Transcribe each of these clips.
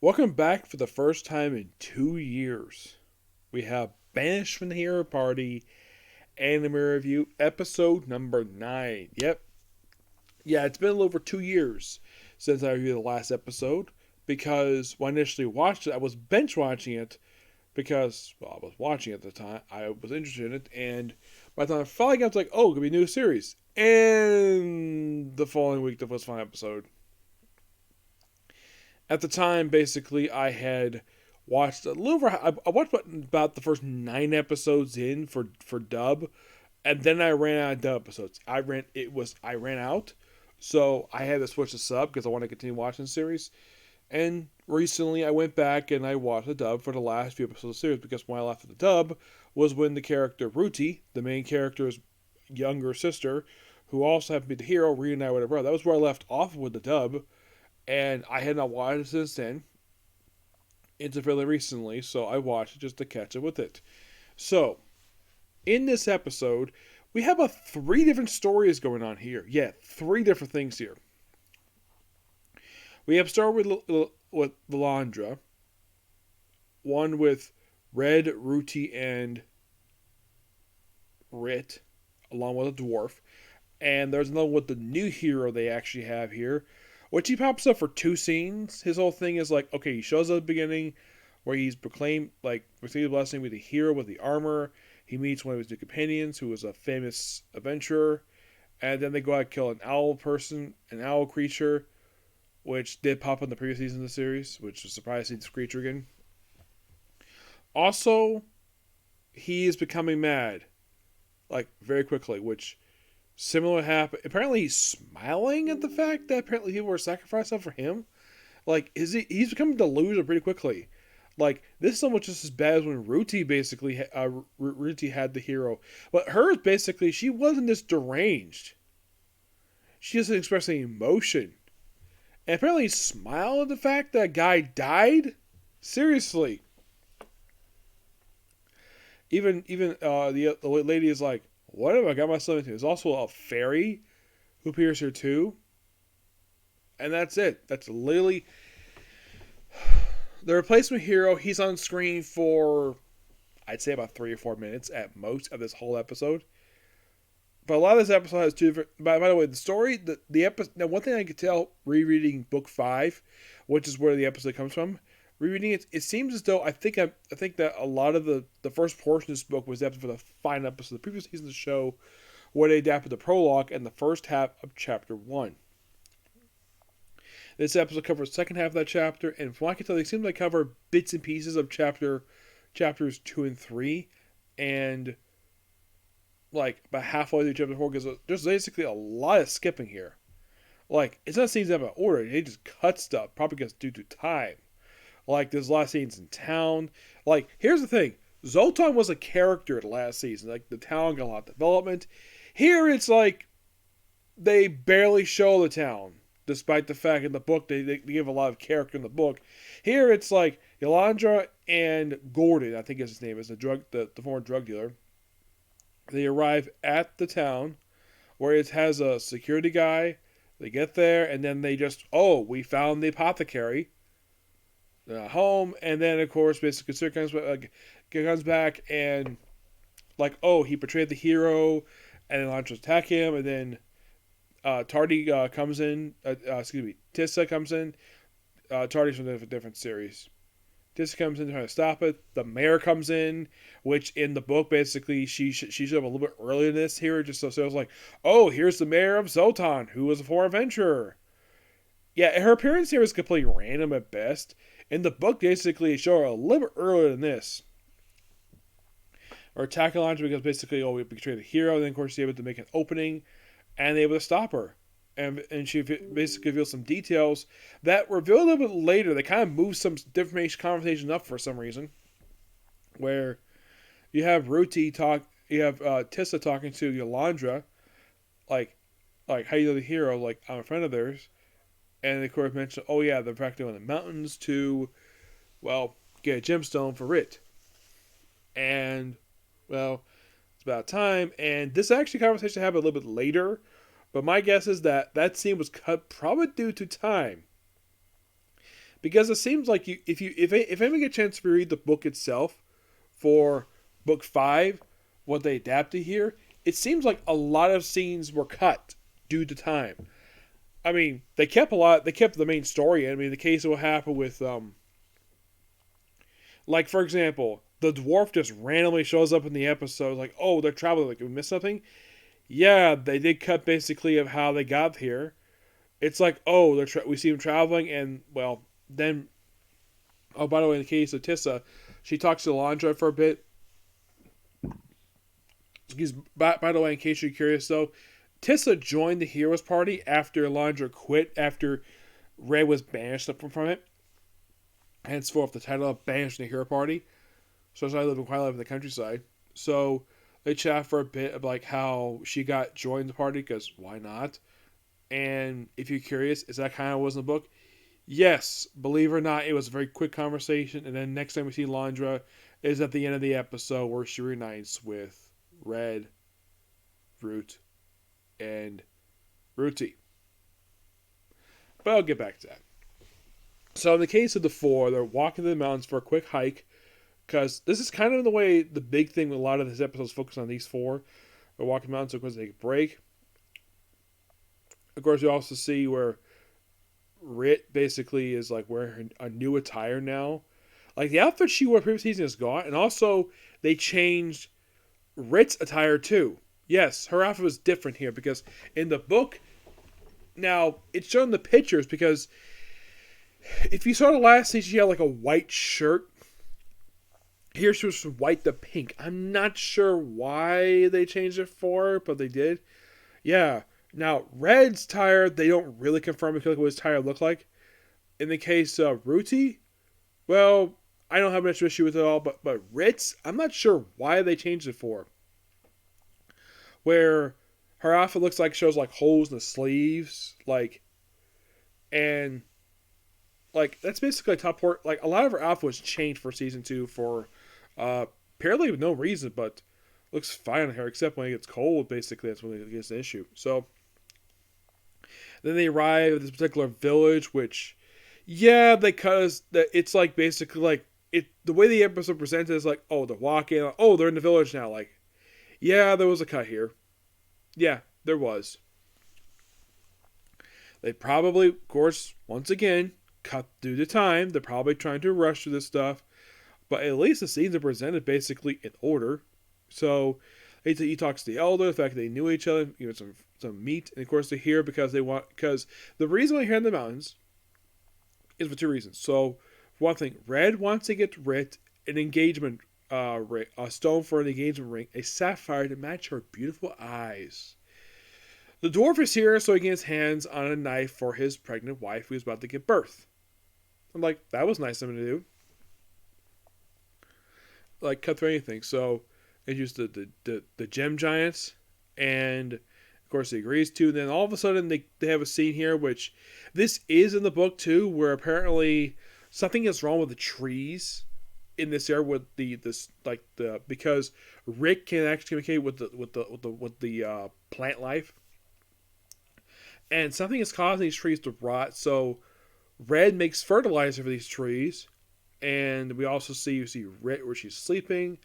Welcome back for the first time in 2 years. We have Banished from the Hero Party Anime Review, episode number 9. Yep. Yeah, it's been a little over 2 years since I reviewed the last episode because when I initially watched it, I was bench watching it because, I was watching it at the time. I was interested in it, and by the time I felt like I was like, oh, it could be a new series. And the following week, there was final episode. At the time, basically, I had watched a little over. I watched about the first 9 episodes in for dub, and then I ran out of dub episodes. I ran out, so I had to switch to sub because I want to continue watching the series. And recently, I went back and I watched the dub for the last few episodes of the series because when I left the dub was when the character Ruti, the main character's younger sister, who also happened to be the hero, reunited with her brother. That was where I left off with the dub, and I had not watched it since then until fairly recently, so I watched it just to catch up with it. So, in this episode, we have three different stories going on here. Yeah, three different things here. We have started with Valandra, one with Red, Ruti, and Rit, along with a dwarf. And there's another one with the new hero they actually have here, which he pops up for two scenes. His whole thing is like, okay, he shows up at the beginning where he's received the blessing with the hero with the armor. He meets one of his new companions who is a famous adventurer, and then they go out and kill an owl creature, which did pop up in the previous season of the series, which was surprising to see this creature again. Also, he is becoming mad, like very quickly, which similar happened. Apparently, he's smiling at the fact that apparently people were sacrificing for him. Like, he's becoming delusional pretty quickly. Like, this is almost just as bad as when Ruti had the hero. But hers, basically, she wasn't this deranged. She doesn't express any emotion. And apparently he smiled at the fact that a guy died? Seriously. The lady is like, what have I got myself into? There's also a fairy who appears here too. And that's it. That's literally the replacement hero. He's on screen for, I'd say, about 3 or 4 minutes at most of this whole episode. But a lot of this episode has two different. By the way, the story, the episode. Now, one thing I could tell rereading book 5, which is where the episode comes from, rereading it, it seems as though I think that a lot of the first portion of this book was adapted for the final episode of the previous season of the show, where they adapted the prologue and the first half of chapter 1. This episode covers the second half of that chapter, and from what I can tell, they seem to cover bits and pieces of chapters 2 and 3, and like about halfway through chapter 4, because there's basically a lot of skipping here. Like, it's not scenes out of order, they just cut stuff, probably because due to time. Like, there's a lot of scenes in town. Like, here's the thing. Zoltan was a character last season. Like, the town got a lot of development. Here, it's like, they barely show the town. Despite the fact in the book, they give a lot of character in the book. Here, it's like, Yolandra and Gordon, I think is his name, is the former drug dealer. They arrive at the town, where it has a security guy. They get there, and then they just, oh, we found the apothecary home, and then of course basically Sir comes back and like, oh, he betrayed the hero, and then launches attack him, and then Tardy comes in. Tissa comes in. Tardy's from a different series. Tissa comes in trying to stop it. The mayor comes in, which in the book basically she showed up a little bit earlier in this here, just so it was like, oh, here's the mayor of Zoltan, who was a former adventurer. Yeah, her appearance here is completely random at best. In the book, basically, they show her a little bit earlier than this. Or attacking Alondra because basically, oh, we betrayed the hero. And then, of course, she's able to make an opening and they're able to stop her. And she basically reveals some details that reveal a little bit later. They kind of move some information conversation up for some reason. Where you have Tissa talking to Yolandra, like how you know the hero, like I'm a friend of theirs. And of course mentioned, oh yeah, they're practically in the mountains to, well, get a gemstone for Rit. And, well, it's about time. And this actually conversation happened a little bit later. But my guess is that scene was cut probably due to time. because it seems like if anyone get a chance to read the book itself for book 5, what they adapted here, it seems like a lot of scenes were cut due to time. I mean, they kept a lot. They kept the main story in. I mean, the case of what happened with like for example, the dwarf just randomly shows up in the episode. Like, oh, they're traveling. Like, we missed something. Yeah, they did cut basically of how they got here. It's like, oh, we see them traveling, and well, then, oh, by the way, in the case of Tissa, she talks to Landra for a bit. By the way, in case you're curious, though, Tissa joined the Heroes Party after Landra quit after Red was banished from it. Henceforth, the title of Banished in the Hero Party. So I live in quite a lot in the countryside. So they chat for a bit of like how she got joined the party, because why not? And if you're curious, is that kind of was in the book? Yes, believe it or not, it was a very quick conversation. And then next time we see Landra is at the end of the episode where she reunites with Red, Root, and Rooty. But I'll get back to that. So in the case of the 4, they're walking to the mountains for a quick hike, because this is kind of the way the big thing with a lot of this episode is focused on these 4. They're walking mountains, so of course they take a break. Of course, you also see where Rit basically is like wearing a new attire now. Like the outfit she wore previous season is gone, and also they changed Rit's attire too. Yes, her outfit was different here because in the book, now it's shown the pictures because if you saw the last season, she had like a white shirt. Here she was from white to pink. I'm not sure why they changed it for her, but they did. Yeah. Now, Red's tire, they don't really confirm what his tire looked like. In the case of Rooty, well, I don't have much issue with it all, but Ritz, I'm not sure why they changed it for. Where her outfit looks like shows like holes in the sleeves, like, and like that's basically a top part. Like a lot of her outfit was changed for season 2 for apparently with no reason, but looks fine on her except when it gets cold. Basically, that's when it gets an issue. So then they arrive at this particular village, which, yeah, because it's like basically like it. The way the episode presented is like, oh, they're walking, oh, they're in the village now. Like, yeah, there was a cut here. Yeah, there was. They probably, of course, once again, cut due to time. They're probably trying to rush through this stuff, but at least the scenes are presented basically in order. So he talks to the elder, the fact that they knew each other, some meat, and of course they're here because the reason why they're here in the mountains is for 2 reasons. So, for one thing, Red wants to get Rit an engagement ring, a stone for an engagement ring, a sapphire to match her beautiful eyes. The dwarf is here so he can get his hands on a knife for his pregnant wife who's about to give birth. I'm like, that was nice of him to do. Like, cut through anything. So, they use the gem giants, and of course he agrees to. Then all of a sudden they have a scene here, which this is in the book too, where apparently something is wrong with the trees in this area with because Rick can actually communicate with the plant life, and something is causing these trees to rot. So Red makes fertilizer for these trees, and we also see Red where she's sleeping.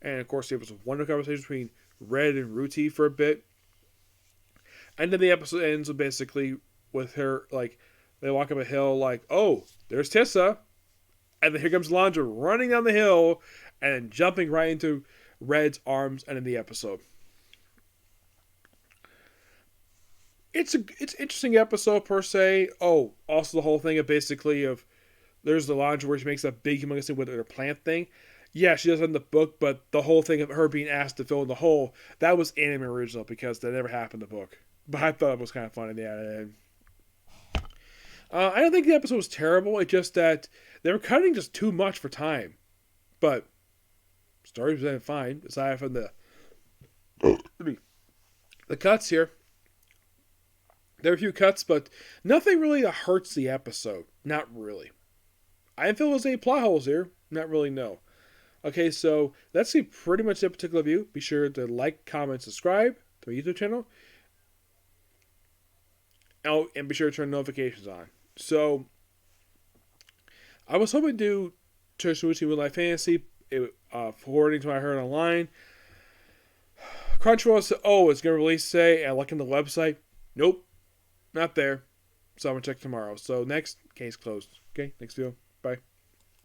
And of course, there was a wonderful conversation between Red and Rooty for a bit. And then the episode ends with basically with her, like, they walk up a hill, like, oh, there's Tissa. And then here comes Landra running down the hill and jumping right into Red's arms and in the episode. It's an interesting episode per se. Oh, also the whole thing of basically of there's the Landra where she makes that big humongous thing with her plant thing. Yeah, she does it in the book, but the whole thing of her being asked to fill in the hole, that was anime original because that never happened in the book. But I thought it was kind of funny they added in. I don't think the episode was terrible. It's just that they were cutting just too much for time. But story presented fine, aside from the cuts here. There are a few cuts, but nothing really that hurts the episode. Not really. I didn't feel there was any plot holes here. Not really, no. Okay, so that's pretty much that particular view. Be sure to like, comment, subscribe to my YouTube channel. Oh, and be sure to turn notifications on. So, I was hoping to do Switching with Life Fantasy. According to what I heard online, Crunchyroll said, "Oh, it's gonna release today." And I look in the website. Nope, not there. So I'm gonna check tomorrow. So next, case closed. Okay, next video. Bye.